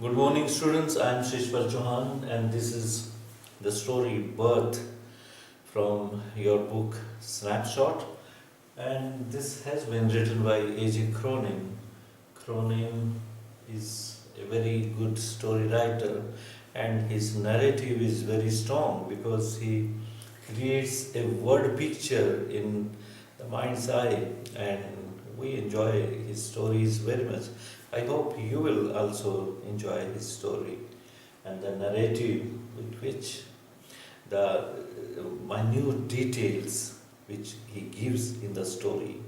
Good morning, students. I am Shishwar Chauhan, and this is the story Birth from your book Snapshot. And this has been written by A.J. Cronin. Cronin is a very good story writer, and his narrative is very strong because he creates a word picture in the mind's eye, and we enjoy his stories very much. I hope you will also enjoy his story and the narrative with which the minute details which he gives in the story.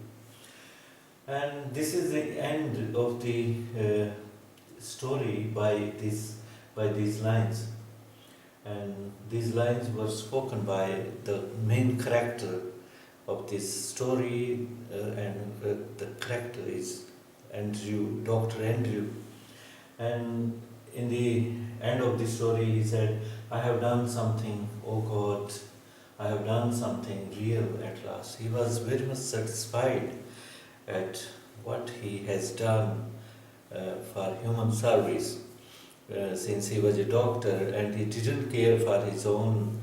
And this is the end of the story by these lines. And these lines were spoken by the main character of this story, the character is Dr. Andrew. And in the end of the story, he said, I have done something, oh God, I have done something real at last. He was very much satisfied at what he has done for human service since he was a doctor, and he didn't care for his own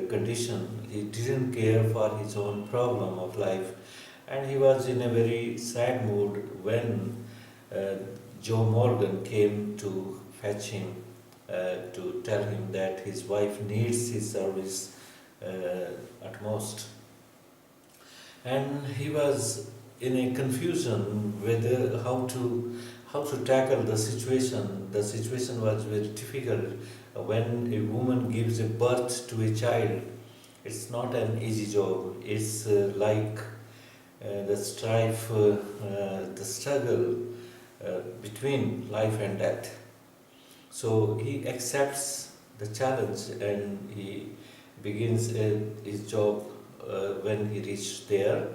condition, he didn't care for his own problem of life. And he was in a very sad mood when Joe Morgan came to fetch him to tell him that his wife needs his service at most. And he was in a confusion whether how to tackle the situation. The situation was very difficult. When a woman gives a birth to a child, it's not an easy job. It's like the strife, the struggle between life and death. So he accepts the challenge and he begins his job when he reached there.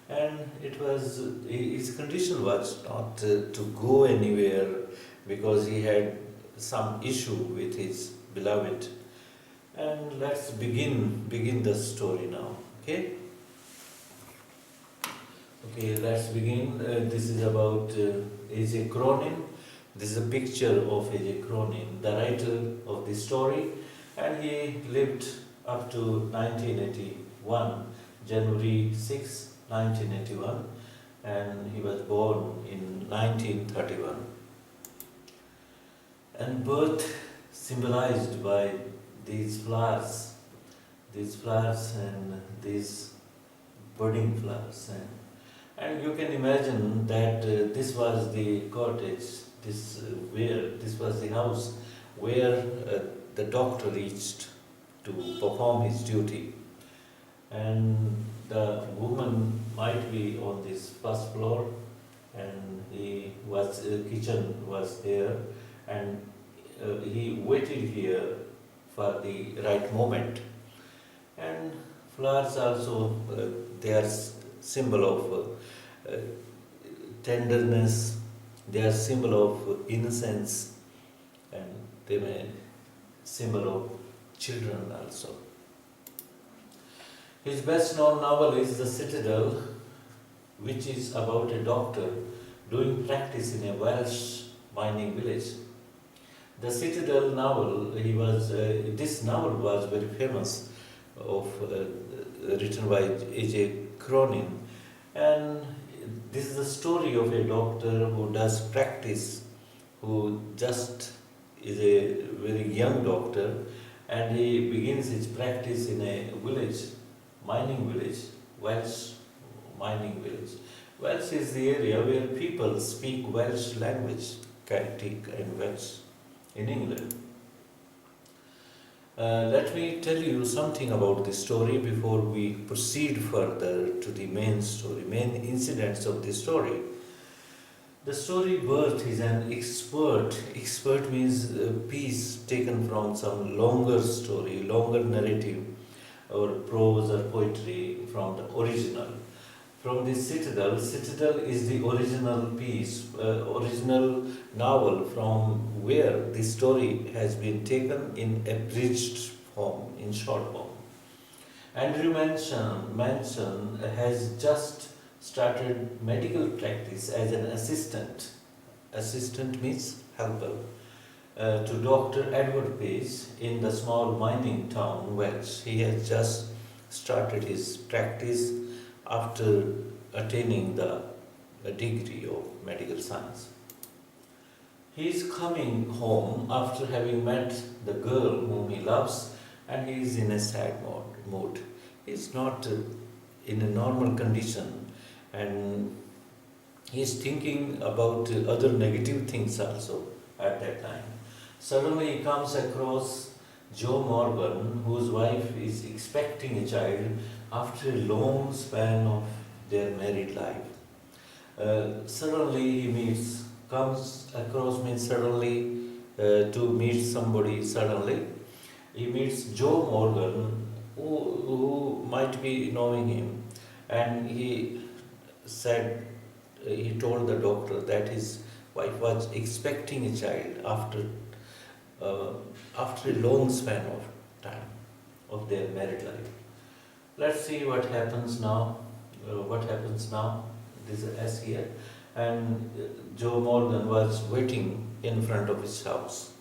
And his condition was not to go anywhere because he had some issue with his beloved. And let's begin the story now. Okay, let's begin. This is about A.J. Cronin. This is a picture of A.J. Cronin, the writer of the story, and he lived up to 1981, January 6, 1981, and he was born in 1931. And birth symbolized by these flowers and these budding flowers. And you can imagine that this was the cottage, this was the house where the doctor reached to perform his duty. And the woman might be on this first floor, and kitchen was there, and he waited here for the right moment. And flowers also, they are symbol of tenderness, they are symbol of innocence, and they may symbol of children also. His best known novel is The Citadel, which is about a doctor doing practice in a Welsh mining village. The Citadel novel, this novel was very famous, written by A.J. Cronin, and this is the story of a doctor who does practice, who just is a very young doctor, and he begins his practice in a village, mining village, Welsh mining village. Welsh is the area where people speak Welsh language, Celtic and Welsh in England. Let me tell you something about this story before we proceed further to the main story, main incidents of the story. The story Birth is an expert means a piece taken from some longer story, longer narrative, or prose or poetry from the original. From the Citadel is the original piece, original novel from where the story has been taken in abridged form, in short form. Andrew Manson has just started medical practice as an assistant. Assistant means helper. to Dr. Edward Page in the small mining town which he has just started his practice after attaining the degree of medical science. He is coming home after having met the girl whom he loves, and he is in a sad mood. He is not in a normal condition, and he is thinking about other negative things also at that time. Suddenly he comes across Joe Morgan, whose wife is expecting a child after a long span of their married life. Suddenly he comes across me suddenly to meet somebody suddenly. He meets Joe Morgan, who might be knowing him, and said, he told the doctor that his wife was expecting a child uh, after a long span of time of their married life. Let's see what happens now. This is S here, and Joe Morgan was waiting in front of his house.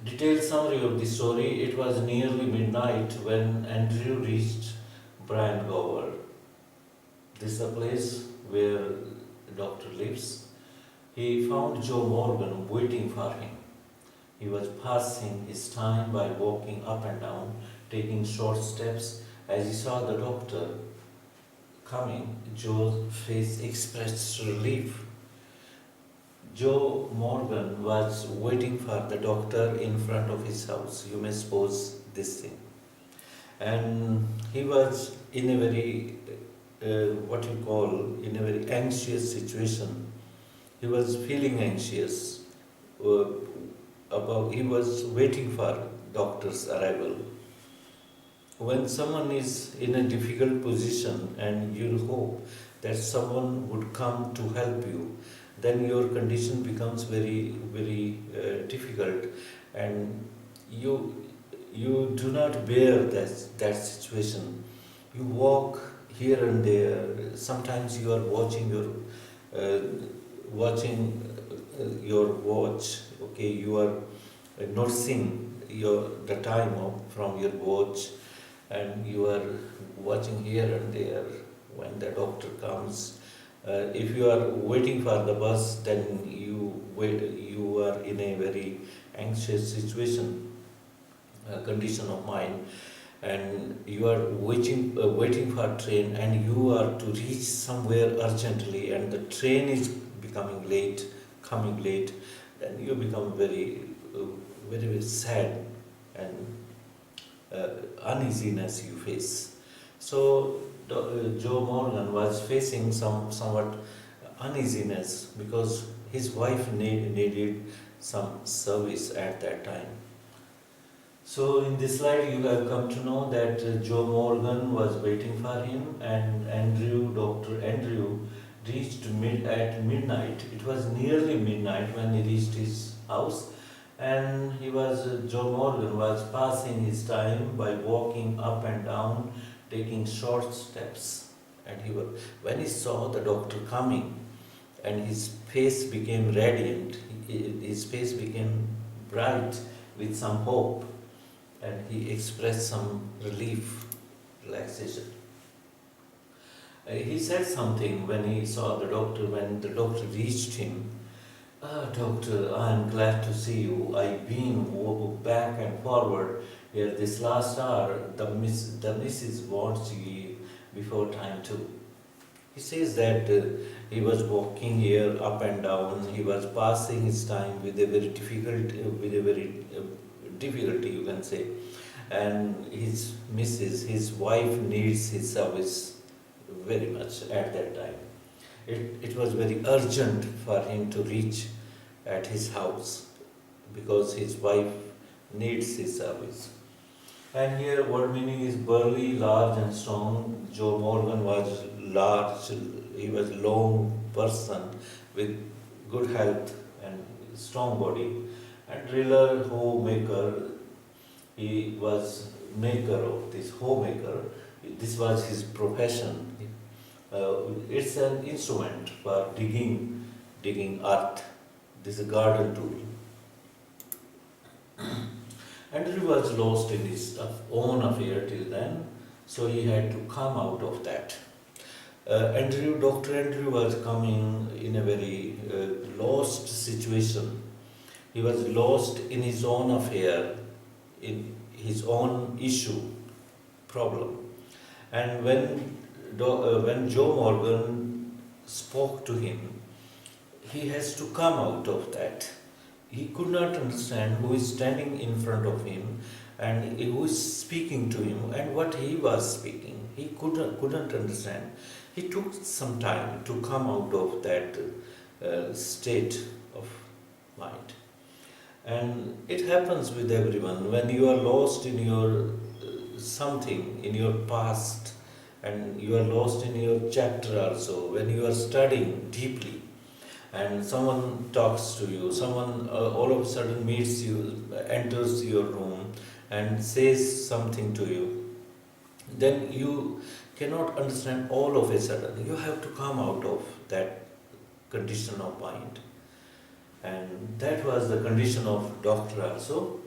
Detailed summary of the story: it was nearly midnight when Andrew reached Brian Gower. This is a place where the doctor lives. He found Joe Morgan waiting for him. He was passing his time by walking up and down, taking short steps. As he saw the doctor coming, Joe's face expressed relief. Joe Morgan was waiting for the doctor in front of his house. You may suppose this thing. And he was in a very, in a very anxious situation. He was feeling anxious he was waiting for doctor's arrival. When someone is in a difficult position and you hope that someone would come to help you, then your condition becomes very, very difficult, and you do not bear that situation. You walk here and there. Sometimes you are uh, watching your watch. Okay, you are noticing the time from your watch, and you are watching here and there when the doctor comes. If you are waiting for the bus, then you are in a very anxious condition of mind, and you are waiting for a train, and you are to reach somewhere urgently, and the train is coming late, then you become very, very sad, and uneasiness you face. So Joe Morgan was facing somewhat uneasiness because his wife needed some service at that time. So in this slide you have come to know that Joe Morgan was waiting for him, and Dr. Andrew reached at midnight. It was nearly midnight when he reached his house, and Joe Morgan was passing his time by walking up and down, taking short steps. And when he saw the doctor coming, and his face became radiant, his face became bright with some hope, and he expressed some relief, relaxation. He said something when he saw the doctor, when the doctor reached him. Doctor, I am glad to see you. I've been back and forward here this last hour. The missus wants you before time too. He says that he was walking here up and down. He was passing his time with a very difficulty, you can say. And his wife needs his service very much at that time. It was very urgent for him to reach at his house because his wife needs his service. And here word meaning is burly, large and strong. Joe Morgan was large, he was long person with good health and strong body. And driller, homemaker, he was maker of this homemaker. This was his profession. It's an instrument for digging earth. This is a garden tool. Andrew was lost in his own affair till then, so he had to come out of that. Dr. Andrew was coming in a very lost situation. He was lost in his own affair, in his own issue, problem. And when Joe Morgan spoke to him, he has to come out of that. He could not understand who is standing in front of him and who is speaking to him and what he was speaking. He couldn't understand. He took some time to come out of that state of mind. And it happens with everyone. When you are lost in your something, in your past, and you are lost in your chapter also, when you are studying deeply, and someone talks to you, someone all of a sudden meets you, enters your room and says something to you, then you cannot understand all of a sudden. You have to come out of that condition of mind. And that was the condition of doctor also.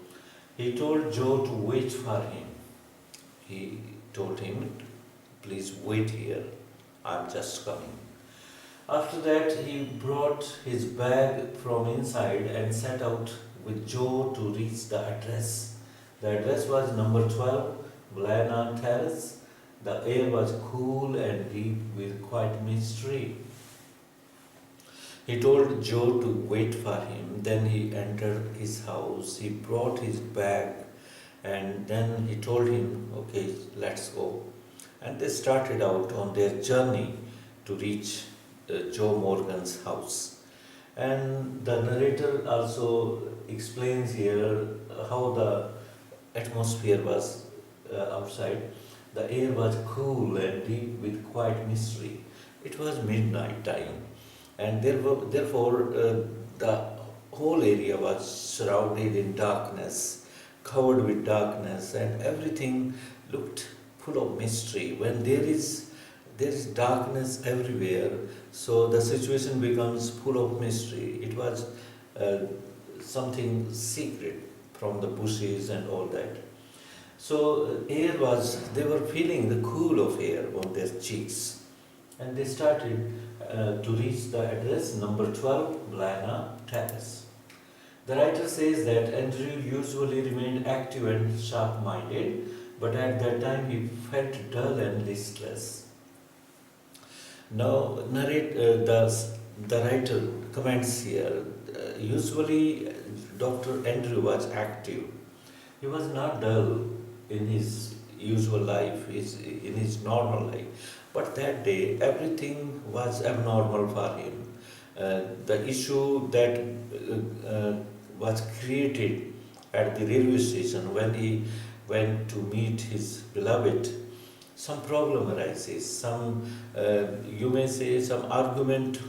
He told Joe to wait for him. He told him, please wait here, I'm just coming. After that, he brought his bag from inside and set out with Joe to reach the address. The address was number 12, Blana Terrace. The air was cool and deep with quiet mystery. He told Joe to wait for him. Then he entered his house. He brought his bag and then he told him, okay, let's go. And they started out on their journey to reach Joe Morgan's house. And the narrator also explains here how the atmosphere was outside. The air was cool and deep with quiet mystery. It was midnight time, and therefore the whole area was shrouded in darkness, covered with darkness, and everything looked full of mystery. When there is darkness everywhere, so the situation becomes full of mystery. It was something secret from the bushes and all that. So they were feeling the cool of air on their cheeks, and they started to reach the address number 12, Blana Terrace. The writer says that Andrew usually remained active and sharp-minded, but at that time he felt dull and listless. Now, the writer comments here, usually Dr. Andrew was active. He was not dull in his usual life, in his normal life. But that day, everything was abnormal for him. The issue that was created at the railway station when he went to meet his beloved, some problem arises, you may say some argument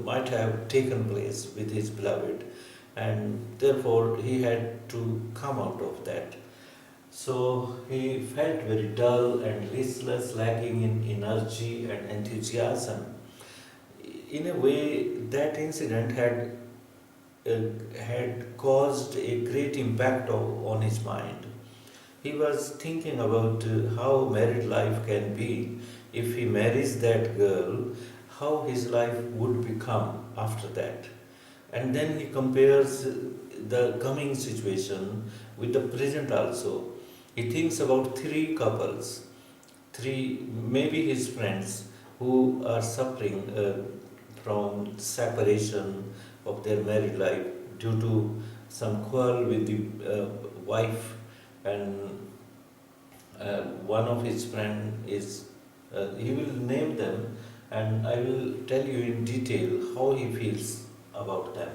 might have taken place with his beloved, and therefore he had to come out of that. So he felt very dull and listless, lacking in energy and enthusiasm. In a way, that incident had caused a great impact on his mind. He was thinking about how married life can be if he marries that girl, how his life would become after that. And then he compares the coming situation with the present also. He thinks about three couples, maybe his friends who are suffering from separation of their married life due to some quarrel with the wife, and one of his friends he will name them, and I will tell you in detail how he feels about them.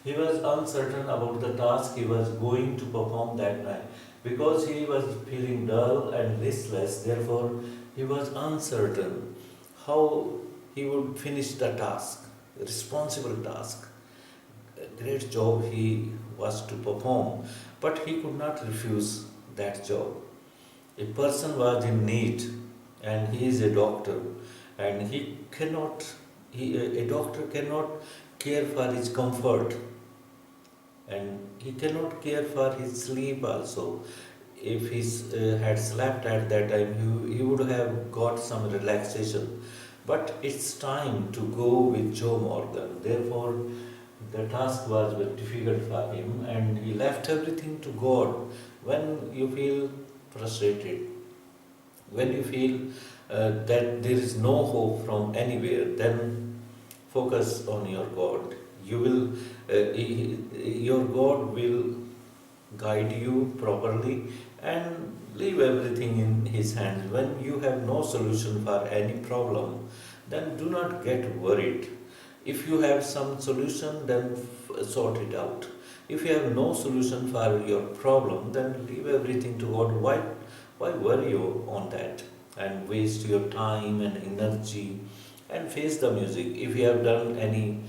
He was uncertain about the task he was going to perform that night. Because he was feeling dull and listless, therefore he was uncertain how he would finish the task, a responsible task, a great job he was to perform, but he could not refuse that job. A person was in need, and he is a doctor, and a doctor cannot care for his comfort and he cannot care for his sleep also. If he had slept at that time, he would have got some relaxation. But it's time to go with Joe Morgan. Therefore, the task was very difficult for him, and he left everything to God. When you feel frustrated, when you feel that there is no hope from anywhere, then focus on your God. You will, your God will guide you properly, and leave everything in His hands. When you have no solution for any problem, then do not get worried. If you have some solution, then sort it out. If you have no solution for your problem, then leave everything to God. Why worry on that and waste your time and energy, and face the music? If you have done any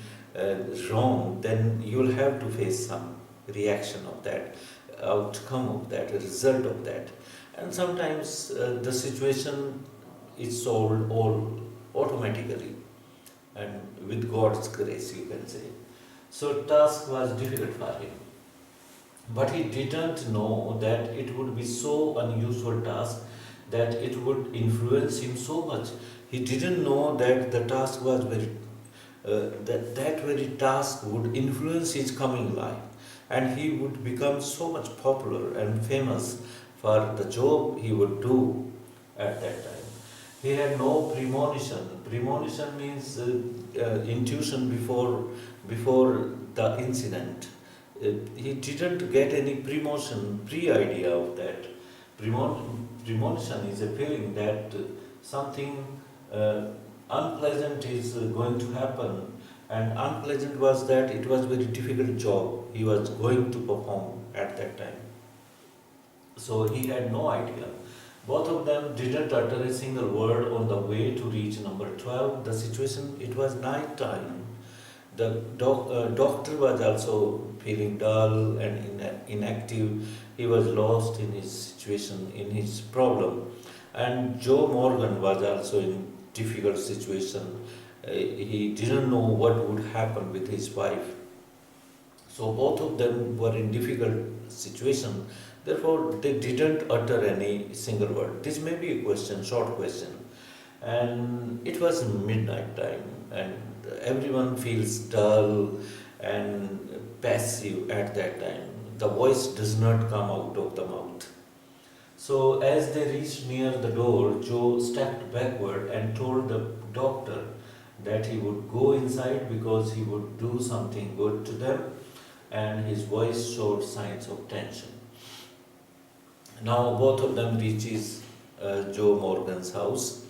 wrong, then you will have to face some reaction of that, outcome of that, a result of that. And sometimes the situation is solved all automatically, and with God's grace, you can say. So task was difficult for him, but he didn't know that it would be so unusual task, that it would influence him so much. He didn't know that the task was that very task would influence his coming life, and he would become so much popular and famous for the job he would do at that time. He had no premonition. Premonition means intuition before the incident. He didn't get any pre-idea of that. Premonition is a feeling that something unpleasant is going to happen, and unpleasant was that it was very difficult job he was going to perform at that time. So he had no idea. Both of them didn't utter a single word on the way to reach number 12. The situation, it was night time. The doctor was also feeling dull and inactive. He was lost in his situation, in his problem. And Joe Morgan was also in difficult situation. He didn't know what would happen with his wife. So both of them were in difficult situation. Therefore, they didn't utter any single word. This may be a question, short question. And it was midnight time, and everyone feels dull and passive at that time. The voice does not come out of the mouth. So as they reached near the door, Joe stepped backward and told the doctor that he would go inside because he would do something good to them, and his voice showed signs of tension. Now both of them reaches Joe Morgan's house,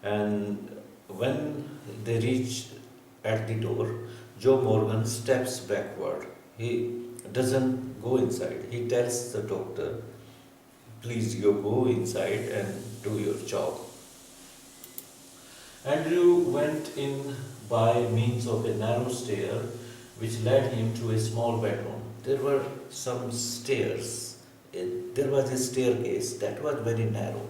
and when they reach at the door, Joe Morgan steps backward. He doesn't go inside. He tells the doctor, please you go inside and do your job. Andrew went in by means of a narrow stair which led him to a small bedroom. There were some stairs. There was a staircase that was very narrow.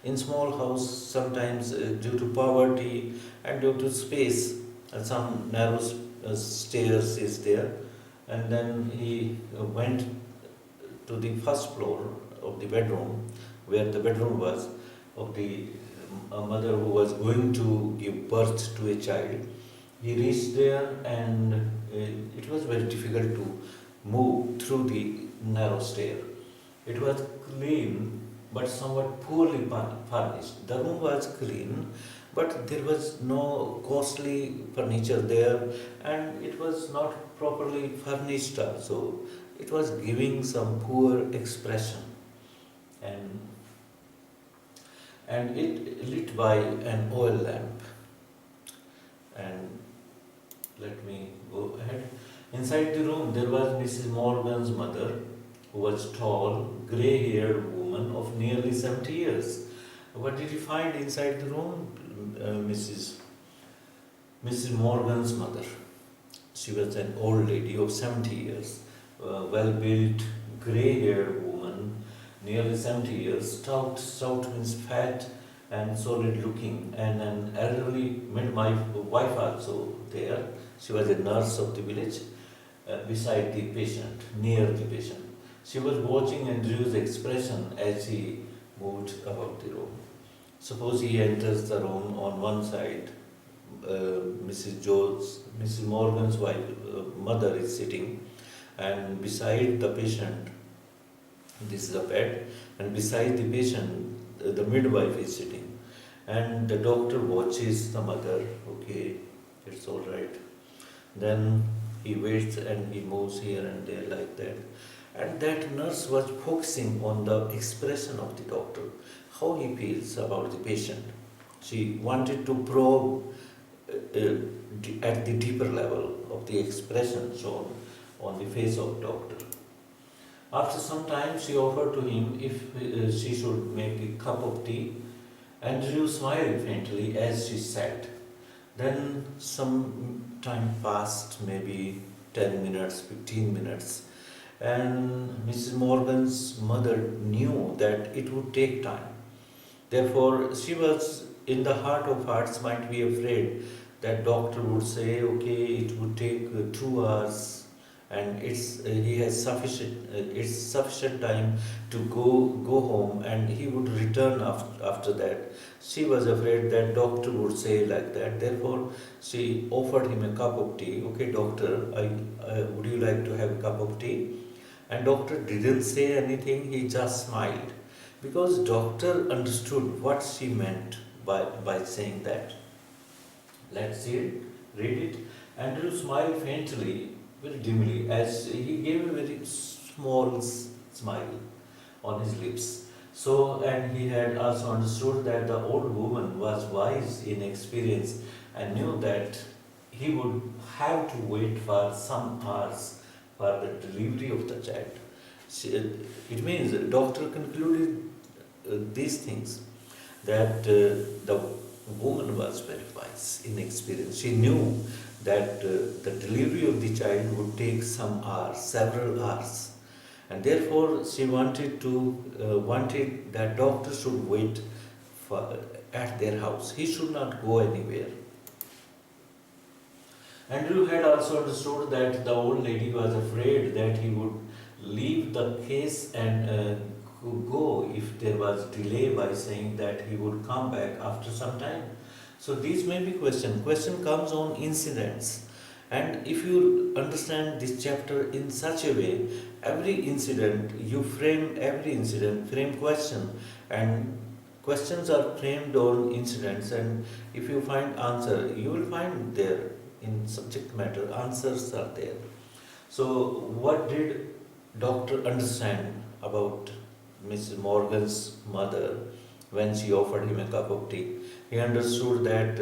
In small house, sometimes due to poverty and due to space, some narrow stairs is there. And then he went to the first floor of the bedroom, where the bedroom was of the mother who was going to give birth to a child. He reached there, and it was very difficult to move through the narrow stair. It was clean but somewhat poorly furnished. The room was clean, but there was no costly furniture there, and it was not properly furnished also. It was giving some poor expression, and it lit by an oil lamp. And let me go ahead. Inside the room there was Mrs. Morgan's mother, who was tall, grey-haired woman of nearly 70 years. What did he find inside the room? Mrs. Morgan's mother. She was an old lady of 70 years, well-built, grey-haired woman, nearly 70 years, stout means fat and solid-looking, and an elderly midwife also there. She was a nurse of the village, beside the patient, near the patient. She was watching Andrew's expression as he moved about the room. Suppose he enters the room on one side, Mrs. Morgan's wife, mother is sitting, and beside the patient, this is a bed, and beside the patient, the midwife is sitting, and the doctor watches the mother. Okay, it's all right. Then he waits and he moves here and there like that. And that nurse was focusing on the expression of the doctor, how he feels about the patient. She wanted to probe at the deeper level of the expression shown on the face of doctor. After some time, she offered to him if she should make a cup of tea. Andrew smiled faintly as she sat. Then some time passed, maybe 10 minutes, 15 minutes, and Mrs. Morgan's mother knew that it would take time. Therefore, she was in the heart of hearts might be afraid that doctor would say, okay, it would take 2 hours, and he has sufficient time to go home, and he would return after that. She was afraid that doctor would say like that. Therefore, she offered him a cup of tea. Okay, doctor, would you like to have a cup of tea? And doctor didn't say anything. He just smiled, because doctor understood what she meant by saying that. Let's see it, read it. Andrew smiled faintly, very dimly, as he gave a very small smile on his lips. So, and he had also understood that the old woman was wise in experience and knew that he would have to wait for some hours for the delivery of the child. It means the doctor concluded these things, that the woman was very wise in experience. She knew that the delivery of the child would take some hours, several hours, and therefore she wanted that doctor should wait at their house. He should not go anywhere. Andrew had also understood that the old lady was afraid that he would leave the case and go if there was delay, by saying that he would come back after some time. So these may be question. Question comes on incidents. And if you understand this chapter in such a way, every incident, frame question, and questions are framed on incidents, and if you find answer, you will find there in subject matter, answers are there. So what did doctor understand about Mrs. Morgan's mother when she offered him a cup of tea? He understood that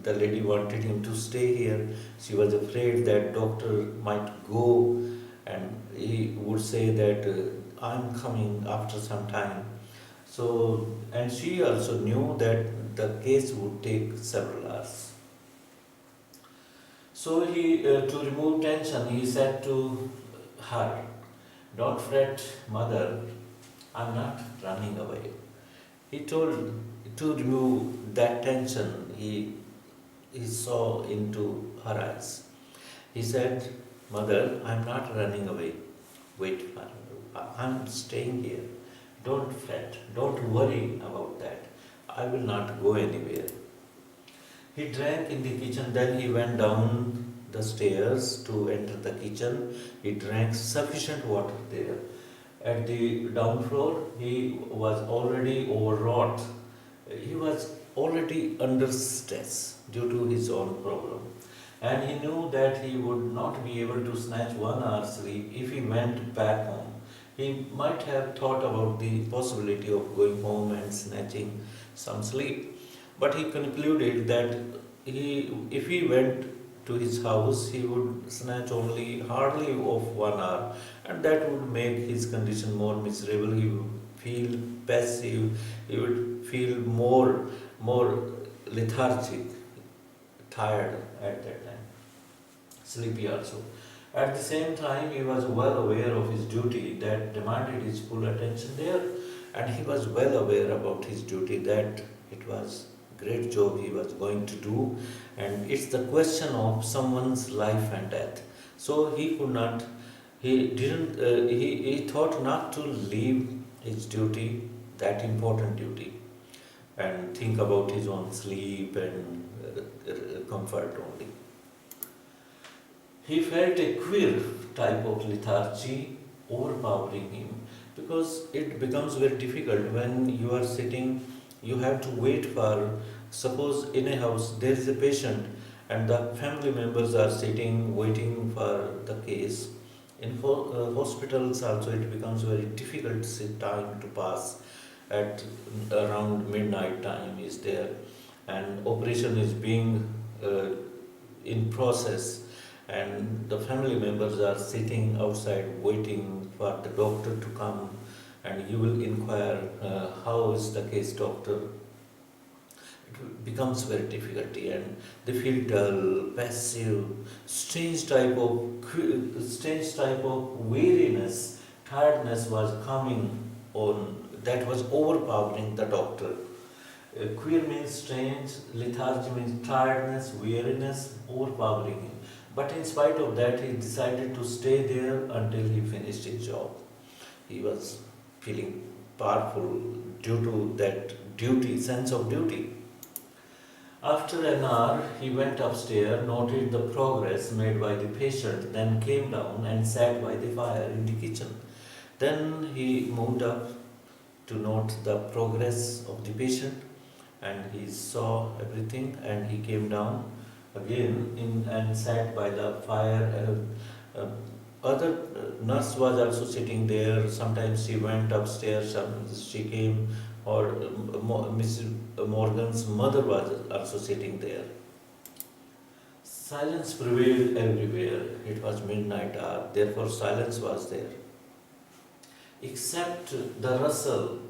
the lady wanted him to stay here. She was afraid that doctor might go and he would say that I'm coming after some time. So, and she also knew that the case would take several hours. So to remove tension, he said to her, "Don't fret, mother, I'm not running away." He told, to remove that tension he saw into her eyes. He said, "Mother, I'm not running away. Wait, I'm staying here. Don't fret, don't worry about that. I will not go anywhere." He drank in the kitchen, then he went down the stairs to enter the kitchen. He drank sufficient water there. At the down floor, he was already overwrought. He was already under stress due to his own problem. And he knew that he would not be able to snatch 1 hour sleep if he went back home. He might have thought about the possibility of going home and snatching some sleep. But he concluded that if he went to his house, he would snatch hardly of 1 hour, and that would make his condition more miserable. He would feel passive, he would feel more lethargic, tired at that time, sleepy also. At the same time, he was well aware of his duty that demanded his full attention there, and he was well aware about his duty that it was great job he was going to do, and it's the question of someone's life and death. So he could not, he didn't, he thought not to leave his duty, that important duty, and think about his own sleep and comfort only. He felt a queer type of lethargy overpowering him, because it becomes very difficult when you are sitting, you have to wait for, suppose in a house there is a patient and the family members are sitting waiting for the case. In hospitals also it becomes very difficult time to pass at around midnight time is there, and operation is being in process, and the family members are sitting outside waiting for the doctor to come, and you will inquire how is the case, doctor. It becomes very difficulty, and they feel dull, passive, strange type of weariness, tiredness was coming on, that was overpowering the doctor. Queer means strange, lethargy means tiredness, weariness, overpowering him. But in spite of that, he decided to stay there until he finished his job. He was feeling powerful due to that duty, sense of duty. After an hour, he went upstairs, noted the progress made by the patient, then came down and sat by the fire in the kitchen. Then he moved up to note the progress of the patient, and he saw everything, and he came down again and sat by the fire. Other nurse was also sitting there. Sometimes she went upstairs, she came, or Mrs. Morgan's mother was also sitting there. Silence prevailed everywhere. It was midnight hour, therefore silence was there, except the rustle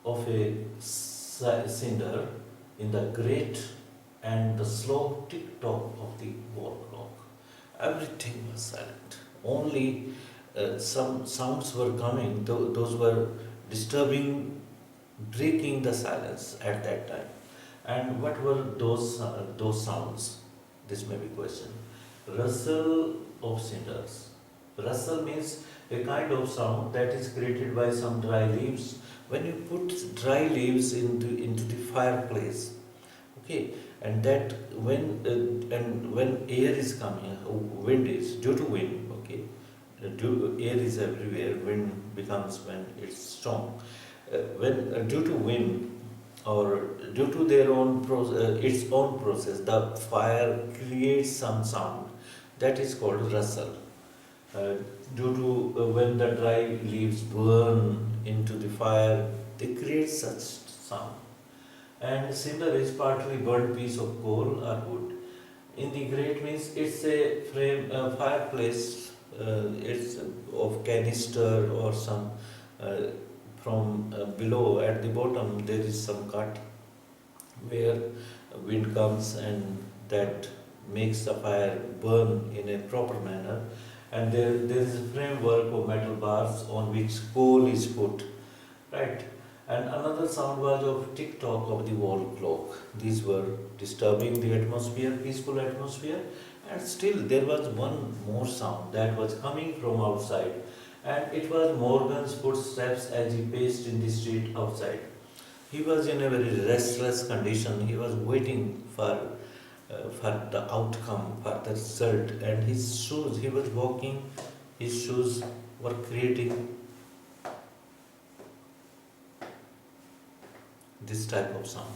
of a cinder in the grate and the slow tick-tock of the wall clock. Everything was silent. Only some sounds were coming, those were disturbing, breaking the silence at that time. And what were those sounds? This may be question. Rustle of cinders. Rustle means a kind of sound that is created by some dry leaves. When you put dry leaves into the fireplace, okay, and that when air is coming, wind is due to wind, okay, air is everywhere. Wind becomes when it's strong. When due to wind or due to their own its own process, the fire creates some sound that is called rustle. Uh, Due to when the dry leaves burn into the fire, they create such sound. And cinder is partly burnt piece of coal or wood. In the grate means it's a frame, fireplace. It's of canister or some from below at the bottom there is some cut where wind comes and that makes the fire burn in a proper manner, and there is a framework of metal bars on which coal is put, right? And another sound was of tick-tock of the wall clock. These were disturbing the atmosphere, peaceful atmosphere, and still there was one more sound that was coming from outside, and it was Morgan's footsteps as he paced in the street outside. He was in a very restless condition. He was waiting for the outcome, for the result, and his shoes, he was walking, his shoes were creating this type of sound.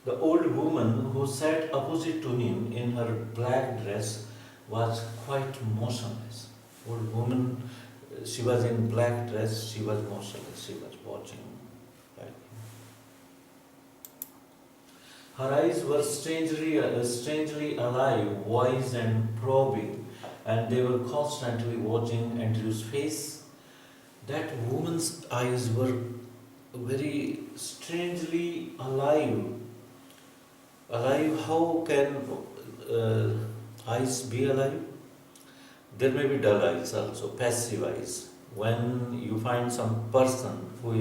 The old woman who sat opposite to him in her black dress was quite motionless. Old woman, she was in black dress, she was motionless, she was watching. Right? Her eyes were strangely alive, wise and probing, and they were constantly watching Andrew's face. That woman's eyes were very strangely alive. Alive, how can eyes be alive? There may be dull eyes also, passive eyes. When you find some person who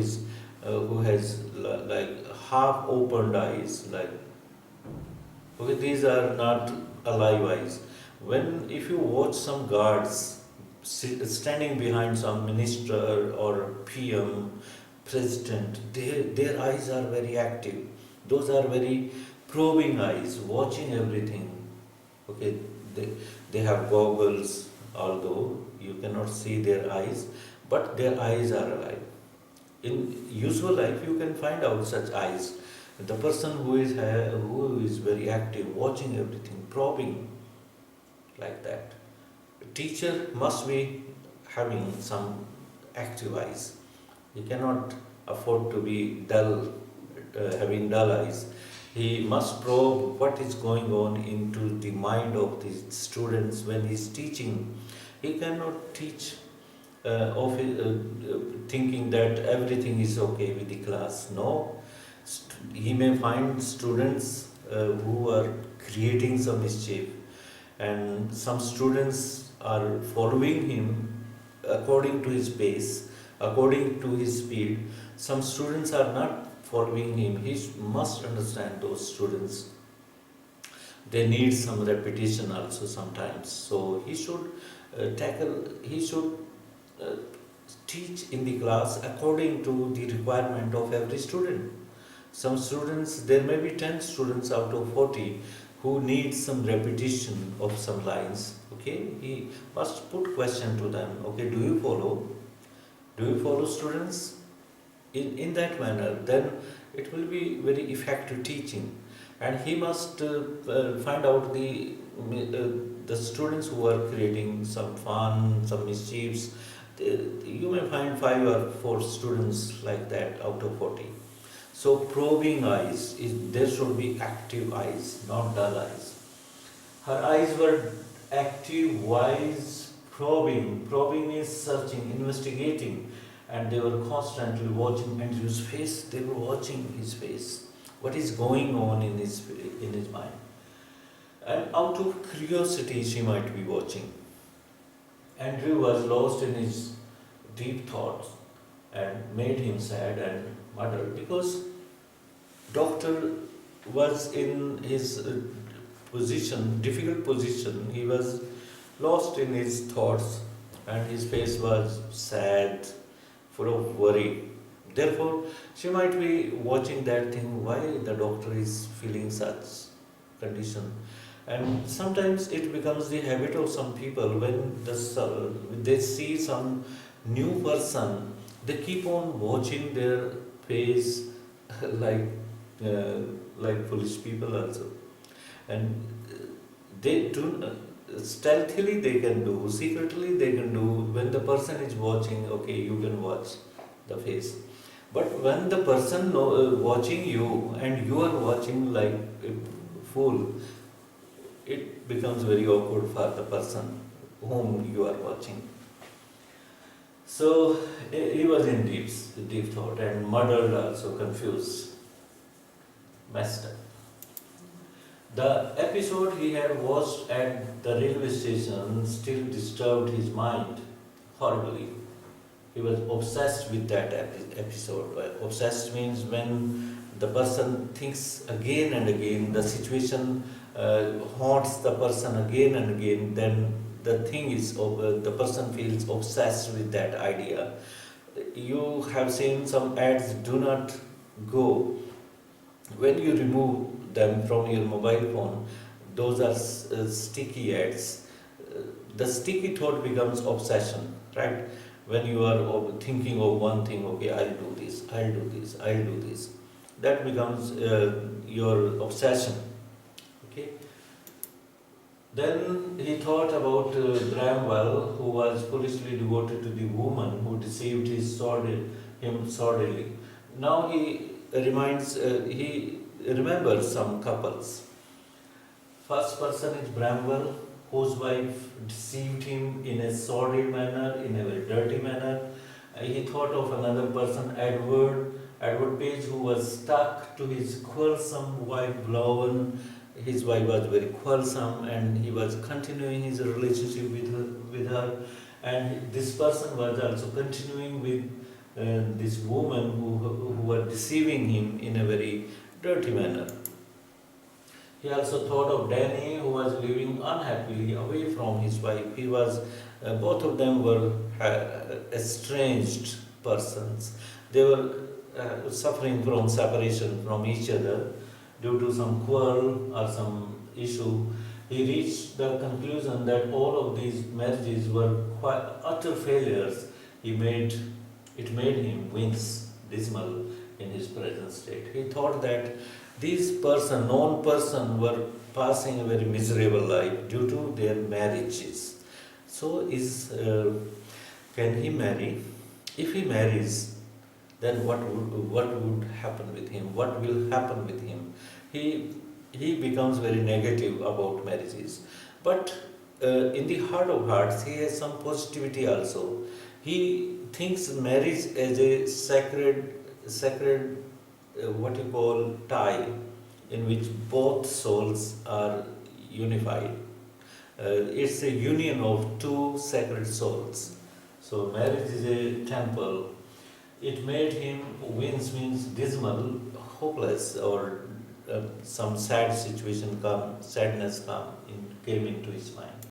has like half opened eyes, like, okay, these are not alive eyes. If you watch some guards standing behind some minister or PM, president, their eyes are very active. Those are very probing eyes, watching everything. Okay, they, they have goggles, although you cannot see their eyes, but their eyes are alive. In usual life, you can find out such eyes. The person who is very active, watching everything, probing, like that. A teacher must be having some active eyes. He cannot afford to be dull, having dull eyes. He must probe what is going on into the mind of the students when he is teaching. He cannot teach thinking that everything is okay with the class. No, he may find students who are creating some mischief, and some students are following him according to his pace, according to his speed. Some students are not following him. He must understand those students. They need some repetition also sometimes. So he should uh, teach in the class according to the requirement of every student. Some students, there may be 10 students out of 40 who need some repetition of some lines. Okay, he must put question to them. Okay, do you follow? Do you follow, students? In that manner, then it will be very effective teaching. And he must find out the students who are creating some fun, some mischiefs. You may find 5 or 4 students like that out of 40. So probing eyes, there should be active eyes, not dull eyes. Her eyes were active, wise, probing. Probing means searching, investigating, and they were constantly watching Andrew's face. They were watching his face. What is going on in his mind? And out of curiosity, she might be watching. Andrew was lost in his deep thoughts and made him sad and muttered because doctor was in his difficult position. He was lost in his thoughts and his face was sad, full of worry. Therefore, she might be watching that thing, why the doctor is feeling such condition. And sometimes it becomes the habit of some people when they see some new person, they keep on watching their face like foolish people also. And they do stealthily they can do, secretly they can do. When the person is watching, okay, you can watch the face. But when the person watching you and you are watching like a fool, it becomes very awkward for the person whom you are watching. So he was in deep thought and muddled, also confused, messed up. The episode he had watched at the railway station still disturbed his mind horribly. He was obsessed with that episode. Obsessed means when the person thinks again and again, the situation haunts the person again and again, then the thing is, the person feels obsessed with that idea. You have seen some ads, do not go. When you remove them from your mobile phone, those are sticky ads. The sticky thought becomes obsession, right? When you are thinking of one thing, okay, I'll do this, I'll do this, I'll do this. That becomes your obsession. Okay. Then he thought about Bramwell, who was foolishly devoted to the woman who deceived him sordidly. Now he remembers some couples. First person is Bramwell, whose wife deceived him in a sordid manner, in a very dirty manner. He thought of another person, Edward Page, who was stuck to his quarrelsome wife, Blowen. His wife was very quarrelsome and he was continuing his relationship with her. And this person was also continuing with this woman who were deceiving him in a very dirty manner. He also thought of Danny, who was living unhappily away from his wife. Both of them were estranged persons. They were suffering from separation from each other due to some quarrel or some issue. He reached the conclusion that all of these marriages were quite utter failures. It made him wince, dismal in his present state. He thought that known person, were passing a very miserable life due to their marriages. So, can he marry? If he marries, then what would happen with him? What will happen with him? He he becomes very negative about marriages. But in the heart of hearts, he has some positivity also. He thinks marriage as a sacred, what you call tie, in which both souls are unified. It's a union of two sacred souls. So marriage is a temple. It made him wince, means dismal, hopeless, or some sadness came into his mind.